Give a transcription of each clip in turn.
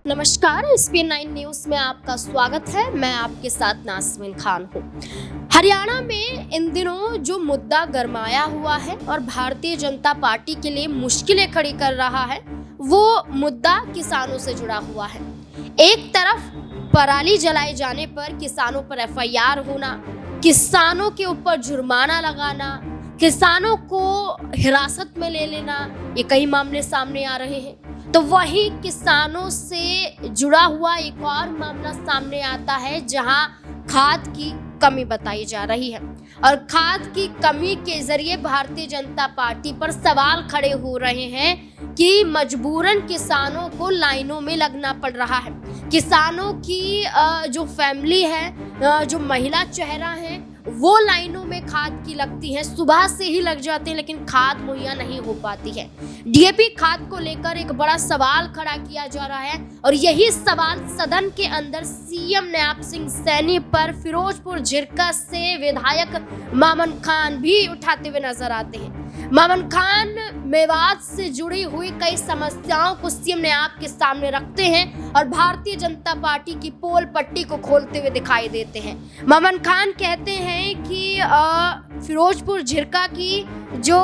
नमस्कार, SPN9 news में आपका स्वागत है। मैं आपके साथ नाज़मीन खान हूँ। हरियाणा में इन दिनों जो मुद्दा गरमाया हुआ है और भारतीय जनता पार्टी के लिए मुश्किलें खड़ी कर रहा है, वो मुद्दा किसानों से जुड़ा हुआ है। एक तरफ पराली जलाए जाने पर किसानों पर FIR होना, किसानों के ऊपर जुर्माना लगाना, किसानों को हिरासत में ले लेना, ये कई मामले सामने आ रहे हैं। तो वही किसानों से जुड़ा हुआ एक और मामला सामने आता है जहां खाद की कमी बताई जा रही है और खाद की कमी के जरिए भारतीय जनता पार्टी पर सवाल खड़े हो रहे हैं कि मजबूरन किसानों को लाइनों में लगना पड़ रहा है। किसानों की जो फैमिली है, जो महिला चेहरा है, वो लाइनों में खाद की लगती है, सुबह से ही लग जाते हैं, लेकिन खाद मुहैया नहीं हो पाती है। DAP खाद को लेकर एक बड़ा सवाल खड़ा किया जा रहा है और यही सवाल सदन के अंदर CM नयाब सिंह सैनी पर फिरोजपुर झिरका से विधायक मामन खान भी उठाते हुए नजर आते हैं। मामन खान मेवात से जुड़ी हुई कई समस्याओं को CM नयाब के सामने रखते हैं और भारतीय जनता पार्टी की पोल पट्टी को खोलते हुए दिखाई देते हैं। मामन खान कहते हैं कि फिरोजपुर झिरका की जो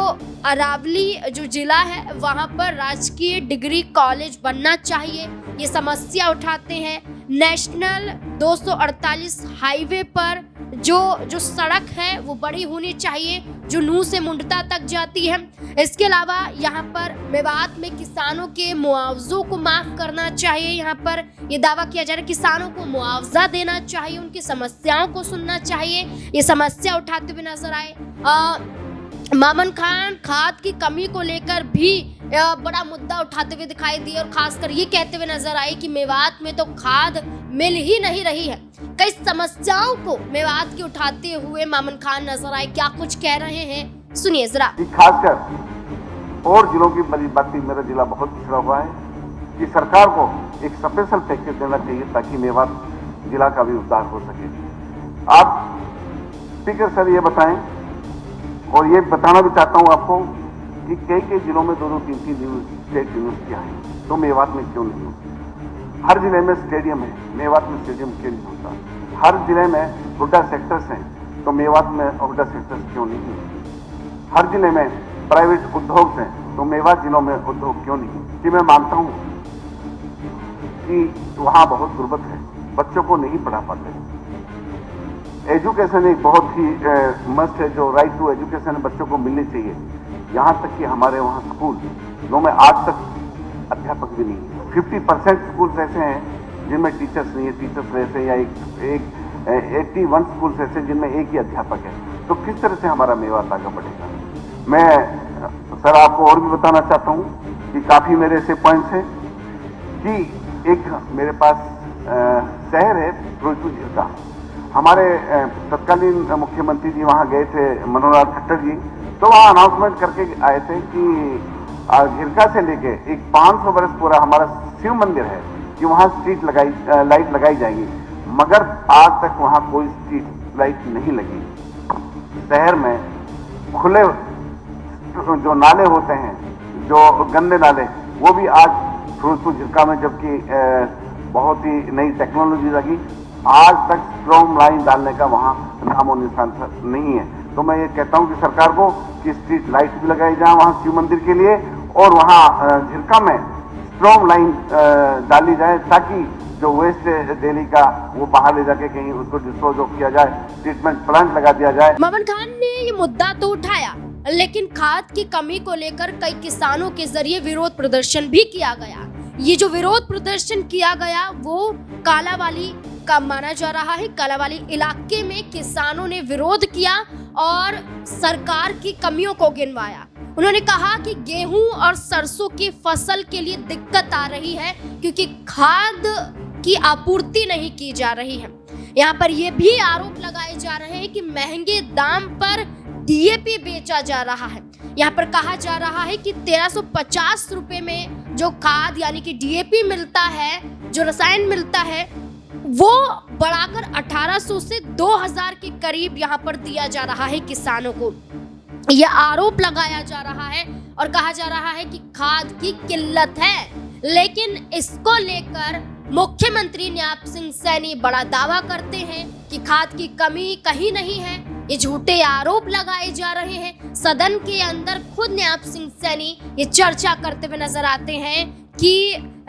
अरावली जो जिला है वहां पर राजकीय डिग्री कॉलेज बनना चाहिए, ये समस्या उठाते हैं। नेशनल 248 हाईवे पर जो सड़क है वो बड़ी होनी चाहिए, जो नूह से मुंडता तक जाती है। इसके अलावा यहाँ पर मेवात में किसानों के मुआवजों को माफ करना चाहिए। यहाँ पर ये दावा किया जा रहा है किसानों को मुआवजा देना चाहिए, उनकी समस्याओं को सुनना चाहिए, ये समस्या उठाते हुए नजर आए। मामन खान खाद की कमी को लेकर भी बड़ा मुद्दा उठाते हुए दिखाई दिए और खासकर ये कहते हुए नजर आए कि मेवात में तो खाद मिल ही नहीं रही है। कई समस्याओं को मेवात की उठाते हुए मामन खान नजर आए, क्या कुछ कह रहे हैं, सुनिए जरा। खासकर और जिलों की बड़ी बात, मेरा जिला बहुत पिछड़ा हुआ है कि सरकार को एक स्पेशल पैकेज देना चाहिए ताकि मेवात जिला का भी उद्धार हो सके। आप स्पीकर सर ये बताएं, और ये बताना भी चाहता हूं आपको कि कई जिलों में 2-2, 3-3 स्टेट यूनिवर्सिटियां हैं, तो मेवात में क्यों नहीं होती? हर जिले में स्टेडियम है, मेवात में स्टेडियम क्यों नहीं होता? हर जिले में हुड्डा सेक्टर्स हैं, तो मेवात में हुड्डा सेक्टर्स क्यों नहीं है? हर जिले में प्राइवेट उद्योग हैं, तो मेवात जिलों में उद्योग क्यों नहीं? कि मैं मानता हूं कि वहां बहुत गुर्बत है, बच्चों को नहीं पढ़ा पाते। एजुकेशन एक बहुत ही मस्ट है, जो राइट टू एजुकेशन बच्चों को मिलनी चाहिए। यहाँ तक कि हमारे वहाँ स्कूलों में आज तक अध्यापक भी नहीं है। 50% स्कूल्स ऐसे हैं जिनमें टीचर्स नहीं है, टीचर्स ऐसे या एक 81 स्कूल्स ऐसे जिनमें एक ही अध्यापक है। तो किस तरह से हमारा मेवात आगे बढ़ेगा? मैं सर आपको और भी बताना चाहता हूँ कि काफ़ी मेरे ऐसे पॉइंट्स हैं कि एक मेरे पास शहर है फिरोजपुर झिरका। हमारे तत्कालीन मुख्यमंत्री जी वहाँ गए थे, मनोहर लाल खट्टर जी, तो वहाँ अनाउंसमेंट करके आए थे कि झिरका से लेके एक 500 वर्ष पूरा हमारा शिव मंदिर है कि वहाँ स्ट्रीट लाइट लगाई जाएगी, मगर आज तक वहाँ कोई स्ट्रीट लाइट नहीं लगी। शहर में खुले जो नाले होते हैं, जो गंदे नाले, वो भी आज फिरोजपुर झिरका में, जबकि बहुत ही नई टेक्नोलॉजी लगी, आज तक स्ट्रॉन्ग लाइन डालने का वहाँ नामो निशान नहीं है। तो मैं ये कहता हूँ कि सरकार को कि स्ट्रीट लाइट भी लगाई जाए वहाँ शिव मंदिर के लिए, और वहाँ झिरका में स्ट्रॉन्ग लाइन डाली जाए ताकि जो वेस्ट दिल्ली का वो बाहर ले जाके कहीं उसको डिस्पोज ऑफ किया जाए, ट्रीटमेंट प्लांट लगा दिया जाए। मामन खान ने ये मुद्दा तो उठाया, लेकिन खाद की कमी को लेकर कई किसानों के जरिए विरोध प्रदर्शन भी किया गया। ये जो विरोध प्रदर्शन किया गया वो कालावाली का माना जा रहा है। कालावाली इलाके में किसानों ने विरोध किया और सरकार की कमियों को गिनवाया। उन्होंने कहा कि गेहूं और सरसों की फसल के लिए दिक्कत आ रही है क्योंकि खाद की आपूर्ति नहीं की जा रही है। यहाँ पर यह भी आरोप लगाए जा रहे हैं कि महंगे दाम पर DAP बेचा जा रहा है। यहाँ पर कहा जा रहा है कि 1350 रुपए में जो खाद यानी कि DAP मिलता है, जो रसायन मिलता है, वो बढ़ाकर 1800 से 2000 के करीब यहाँ पर दिया जा रहा है किसानों को। यह आरोप लगाया जा रहा है और कहा जा रहा है कि खाद की किल्लत है, लेकिन इसको लेकर मुख्यमंत्री न्याप सिंह सैनी बड़ा दावा करते हैं कि खाद की कमी कहीं नहीं है। ये झूठे आरोप लगाए जा रहे हैं। सदन के अंदर खुद न्याप सिंह सैनी ये चर्चा करते हुए नजर आते हैं कि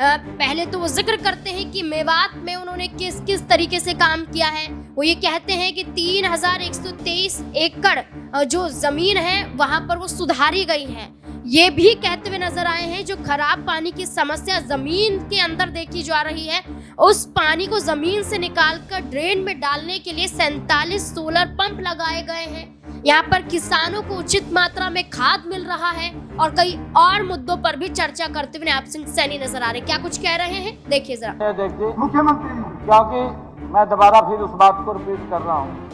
पहले तो वो जिक्र करते हैं कि मेवात में उन्होंने किस किस तरीके से काम किया है। वो ये कहते हैं कि 3123 एकड़ जो जमीन है वहां पर वो सुधारी गई है। ये भी कहते हुए नजर आए हैं जो खराब पानी की समस्या जमीन के अंदर देखी जा रही है, उस पानी को जमीन से निकालकर ड्रेन में डालने के लिए 47 सोलर पंप लगाए गए हैं। यहाँ पर किसानों को उचित मात्रा में खाद मिल रहा है और कई और मुद्दों पर भी चर्चा करते हुए न्याप सिंह सैनी नजर आ रहे हैं। क्या कुछ कह रहे हैं देखिए जरा। देखिए मुख्यमंत्री, क्योंकि मैं दोबारा फिर उस बात को रिपीट कर रहा हूँ,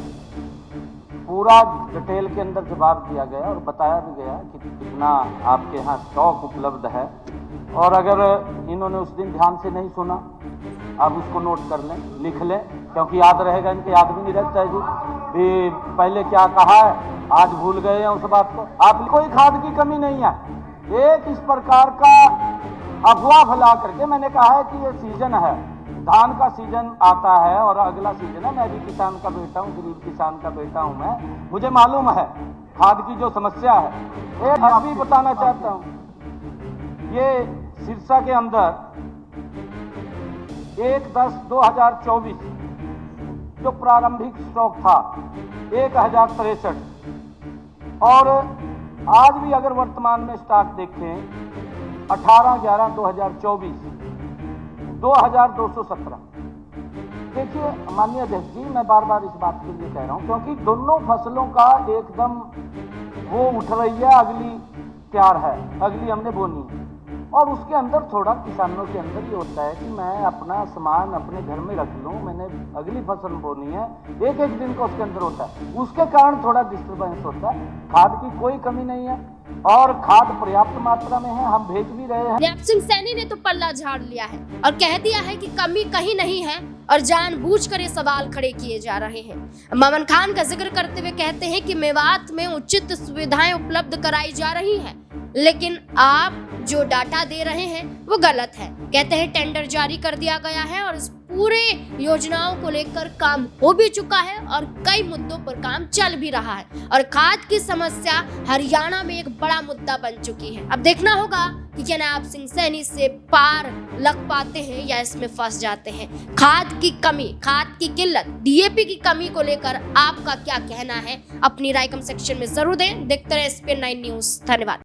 पूरा डिटेल के अंदर जवाब दिया गया और बताया भी गया कि कितना आपके यहाँ स्टॉक उपलब्ध है। और अगर इन्होंने उस दिन ध्यान से नहीं सुना, आप उसको नोट कर लें, लिख लें, क्योंकि याद रहेगा, इनके याद भी नहीं रहता है जी भी पहले क्या कहा है, आज भूल गए हैं उस बात को। आप कोई खाद की कमी नहीं है। एक इस प्रकार का अफवाह फैला करके मैंने कहा है कि ये सीजन है, धान का सीजन आता है और अगला सीजन है। मैं भी किसान का बेटा हूँ, गरीब किसान का बेटा हूँ मैं, मुझे मालूम है खाद की जो समस्या है। एक अभी बताना चाहता हूँ, ये सिरसा के अंदर 1/10/2024 जो प्रारंभिक स्टॉक था 1063, और आज भी अगर वर्तमान में स्टॉक देखें 18/11/2024 2217। देखिए माननीय अध्यक्ष जी, मैं बार बार इस बात के लिए कह रहा हूं क्योंकि दोनों फसलों का एकदम वो उठ रही है, अगली तैयार है, अगली हमने बोनी है, और उसके अंदर थोड़ा किसानों के अंदर ये होता है कि मैं अपना सामान अपने घर में रख लूं, मैंने अगली फसल बोनी है, एक एक दिन का उसके अंदर होता है, उसके कारण थोड़ा डिस्टर्बेंस होता है। खाद की कोई कमी नहीं है और खाद पर्याप्त मात्रा में है, हम भेज भी रहे हैं। न्याप सिंह सैनी ने तो पल्ला झाड़ लिया है और कह दिया है कि कमी कहीं नहीं है और जानबूझकर ये सवाल खड़े किए जा रहे हैं। ममन खान का जिक्र करते हुए कहते हैं कि मेवात में उचित सुविधाएं उपलब्ध कराई जा रही हैं, लेकिन आप जो डाटा दे रहे हैं वो गलत है। कहते हैं टेंडर जारी कर दिया गया है और इस पूरे योजनाओं को लेकर काम हो भी चुका है और कई मुद्दों पर काम चल भी रहा है और खाद की समस्या हरियाणा में एक बड़ा मुद्दा बन चुकी है। अब देखना होगा कि क्या न्याप सिंह सैनी से पार लग पाते हैं या इसमें फंस जाते हैं। खाद की कमी, खाद की किल्लत, डीएपी की कमी को लेकर आपका क्या कहना है, अपनी राय कमेंट सेक्शन में जरूर दें। देखते रहे SPN9 न्यूज। धन्यवाद।